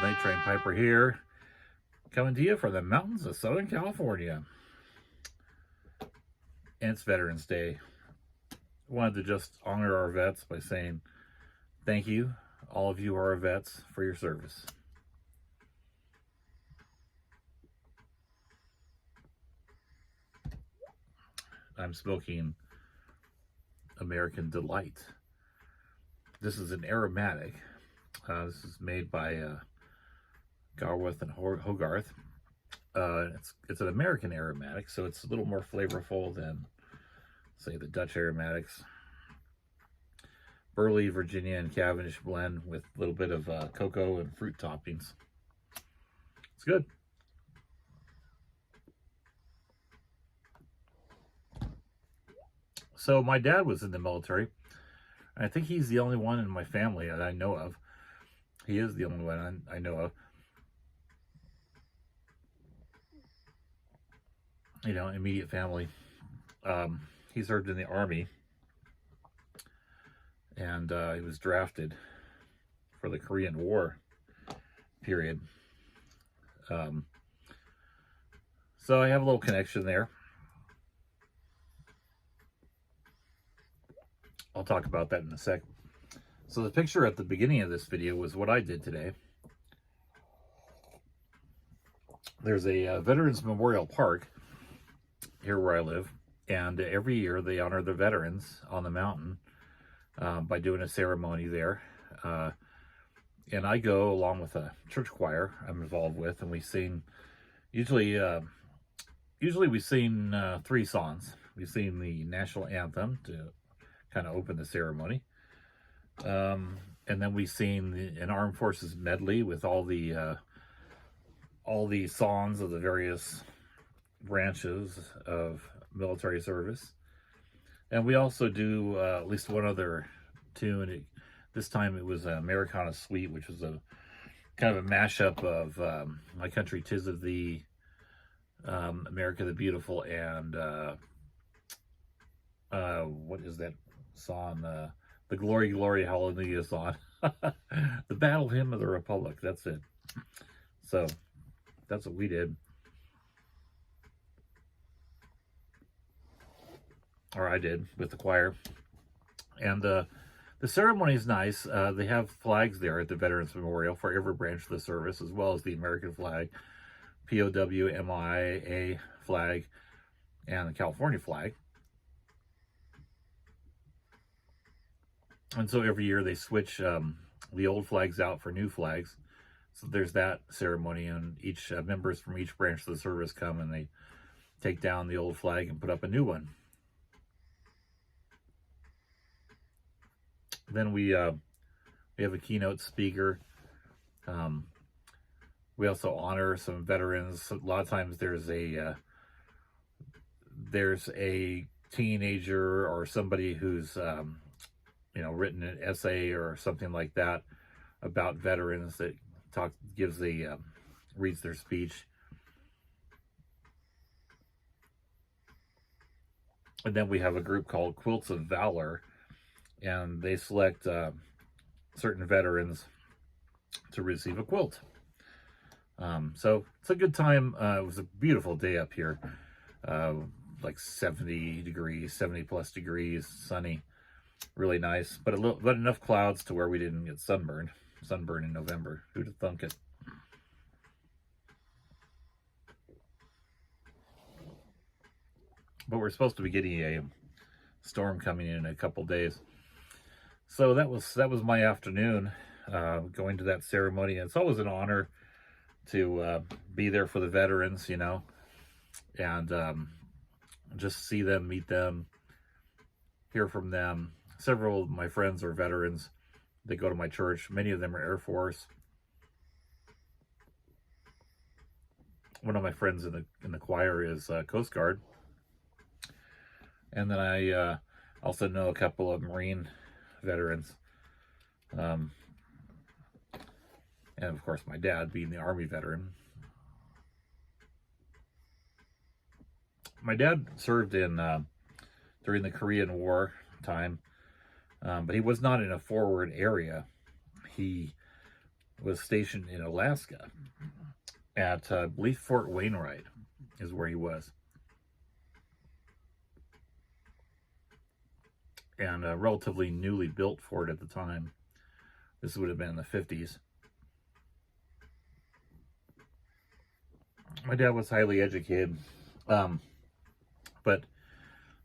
Night Train Piper here, coming to you from the mountains of Southern California. And it's Veterans Day. Wanted to just honor our vets by saying thank you, all of you who are vets, for your service. I'm smoking American Delight. This is an aromatic. This is made by Garworth and Hogarth. It's an American aromatic, so it's a little more flavorful than, say, the Dutch aromatics. Burley, Virginia, and Cavendish blend with a little bit of cocoa and fruit toppings. It's good. So my dad was in the military. I think he's the only one in my family that I know of. He is the only one I know of. You know, immediate family. He served in the Army. And he was drafted for the Korean War period. So I have a little connection there. I'll talk about that in a sec. So the picture at the beginning of this video was what I did today. There's a Veterans Memorial Park here where I live, and every year they honor the veterans on the mountain by doing a ceremony there. And I go along with a church choir I'm involved with, and we sing, usually we sing 3 songs. We sing the national anthem to kind of open the ceremony. And then we sing an Armed Forces medley with all the songs of the various branches of military service. And we also do at least one other tune. This time it was Americana Suite, which was a kind of a mashup of My Country 'Tis of Thee, America the Beautiful, and what is that song? The Glory, Glory, Hallelujah song. The Battle Hymn of the Republic. That's it. So that's what we did. Or I did with the choir. And the ceremony is nice. They have flags there at the Veterans Memorial for every branch of the service, as well as the American flag, POW, MIA flag, and the California flag. And so every year they switch the old flags out for new flags. So there's that ceremony, and each members from each branch of the service come and they take down the old flag and put up a new one. Then we have a keynote speaker. We also honor some veterans. A lot of times there's a teenager or somebody who's written an essay or something like that about veterans that reads their speech. And then we have a group called Quilts of Valor, and they select certain veterans to receive a quilt. So it's a good time. It was a beautiful day up here, like 70 plus degrees, sunny, really nice, but enough clouds to where we didn't get sunburn in November. Who'd have thunk it? But we're supposed to be getting a storm coming in a couple days. So that was my afternoon, going to that ceremony. And it's always an honor to be there for the veterans, and just see them, meet them, hear from them. Several of my friends are veterans. They go to my church. Many of them are Air Force. One of my friends in the choir is Coast Guard. And then I also know a couple of Marine veterans. And of course my dad, being the Army veteran. My dad served during the Korean War time, but he was not in a forward area. He was stationed in Alaska at, I believe, Fort Wainwright is where he was. And a relatively newly built fort at the time. This would have been in the 50s. My dad was highly educated, but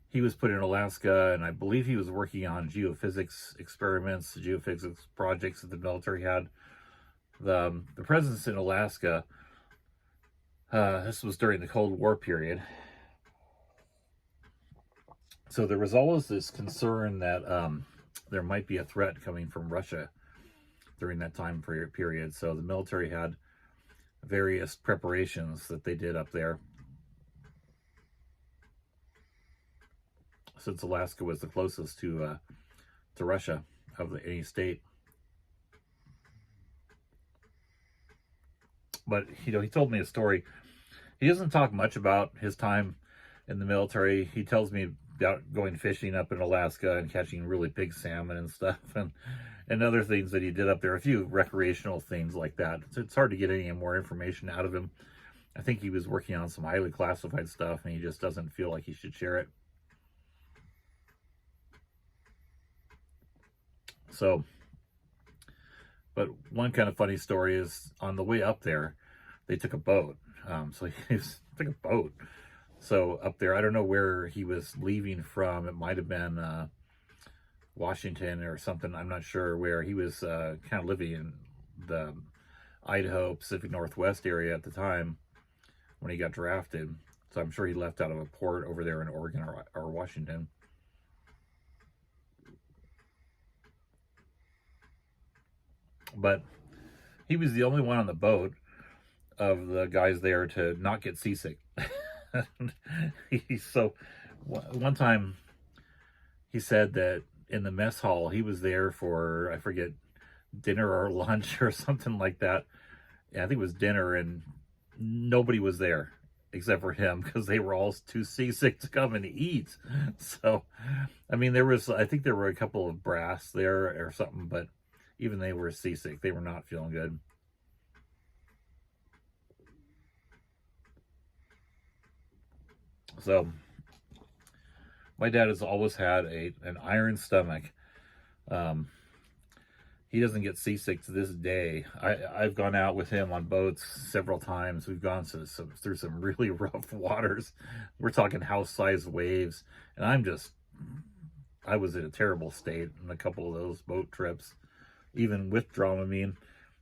he was put in Alaska, and I believe he was working on geophysics experiments, geophysics projects that the military had. The presence in Alaska, this was during the Cold War period. So there was always this concern that there might be a threat coming from Russia during that time period. So the military had various preparations that they did up there, since Alaska was the closest to Russia of any state. But he told me a story. He doesn't talk much about his time in the military. He tells me about going fishing up in Alaska and catching really big salmon and stuff, and other things that he did up there, a few recreational things like that. It's hard to get any more information out of him. I think he was working on some highly classified stuff, and he just doesn't feel like he should share it. So, but one kind of funny story is on the way up there, they took a boat. So he took a boat. So up there, I don't know where he was leaving from. It might have been Washington or something. I'm not sure where. He was kind of living in the Idaho, Pacific Northwest area at the time when he got drafted. So I'm sure he left out of a port over there in Oregon or Washington. But he was the only one on the boat of the guys there to not get seasick. So one time he said that in the mess hall, he was there for, I forget, dinner or lunch or something like that. Yeah, I think it was dinner, and nobody was there except for him because they were all too seasick to come and eat. So, I mean, I think there were a couple of brass there or something, but even they were seasick. They were not feeling good. So, my dad has always had an iron stomach. He doesn't get seasick to this day. I've gone out with him on boats several times. We've gone through some really rough waters. We're talking house-sized waves, and I was in a terrible state in a couple of those boat trips, even with Dramamine,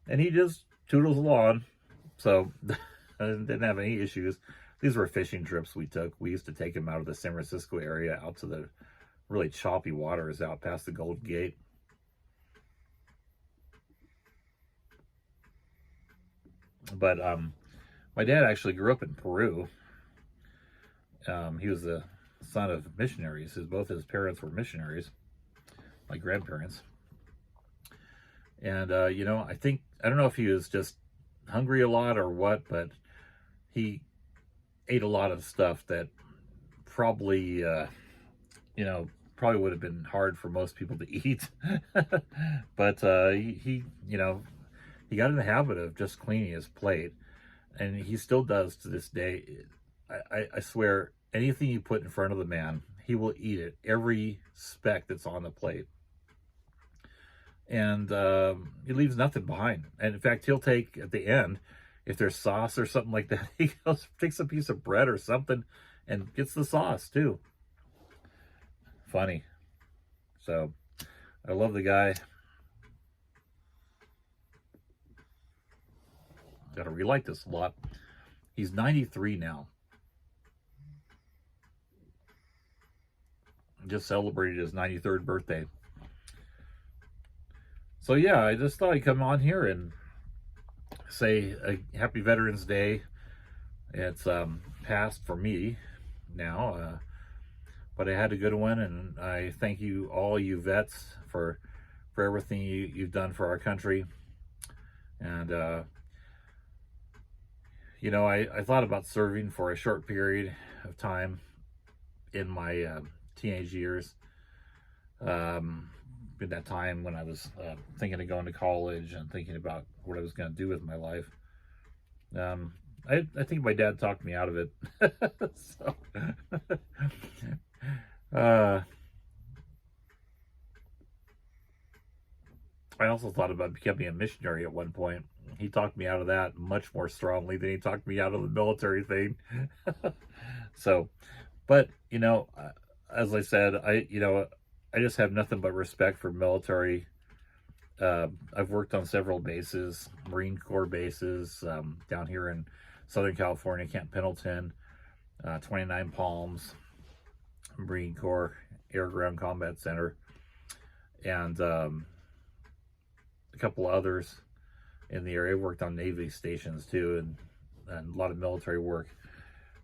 and he just toodles along. So I didn't have any issues. These were fishing trips we took. We used to take him out of the San Francisco area out to the really choppy waters out past the Golden Gate. But my dad actually grew up in Peru. He was the son of missionaries. Both his parents were missionaries, my grandparents. And, I don't know if he was just hungry a lot or what, but he ate a lot of stuff that probably, probably would have been hard for most people to eat. But he got in the habit of just cleaning his plate, and he still does to this day. I swear, anything you put in front of the man, he will eat it, every speck that's on the plate. And he leaves nothing behind. And in fact, he'll take, at the end, if there's sauce or something like that, he goes, takes a piece of bread or something and gets the sauce too. Funny. So, I love the guy. Gotta relight this a lot. He's 93 now. Just celebrated his 93rd birthday. So yeah, I just thought I'd come on here and say a happy Veterans Day. It's past for me now, but I had a good one, and I thank you, all you vets, for everything you've done for our country. And I thought about serving for a short period of time in my teenage years. in that time when I was thinking of going to college and thinking about what I was going to do with my life. I think my dad talked me out of it. So, uh, I also thought about becoming a missionary at one point. He talked me out of that much more strongly than he talked me out of the military thing. So, but as I said, I just have nothing but respect for military. I've worked on several bases, Marine Corps bases, down here in Southern California, Camp Pendleton, 29 Palms, Marine Corps Air Ground Combat Center, and a couple others in the area. I've worked on Navy stations too, and a lot of military work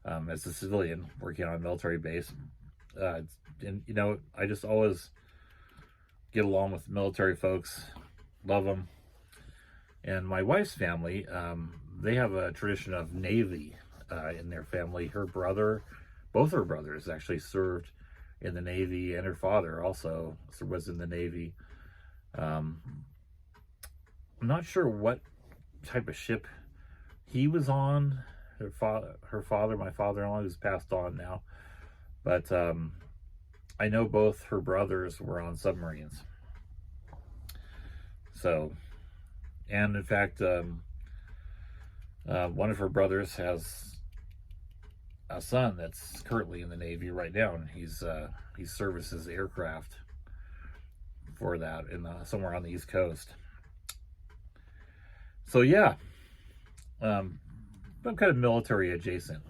as a civilian working on a military base. And I just always get along with military folks, love them. And my wife's family, they have a tradition of Navy in their family. Both her brothers actually served in the Navy, and her father also was in the Navy. I'm not sure what type of ship he was on. Her father, my father-in-law, who's passed on now, but I know both her brothers were on submarines. So, and in fact, one of her brothers has a son that's currently in the Navy right now, and he services aircraft for that somewhere on the East Coast. So yeah, I'm kind of military adjacent,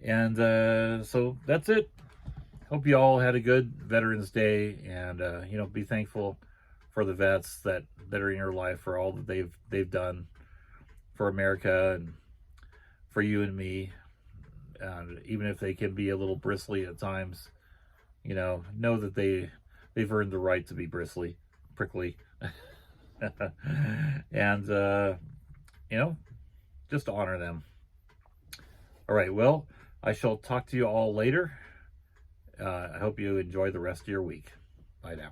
and so that's it. Hope you all had a good Veterans Day, and be thankful for the vets that are in your life, for all that they've done for America and for you and me. And even if they can be a little bristly at times, know that they've earned the right to be prickly, and just honor them. All right, well, I shall talk to you all later. I hope you enjoy the rest of your week. Bye now.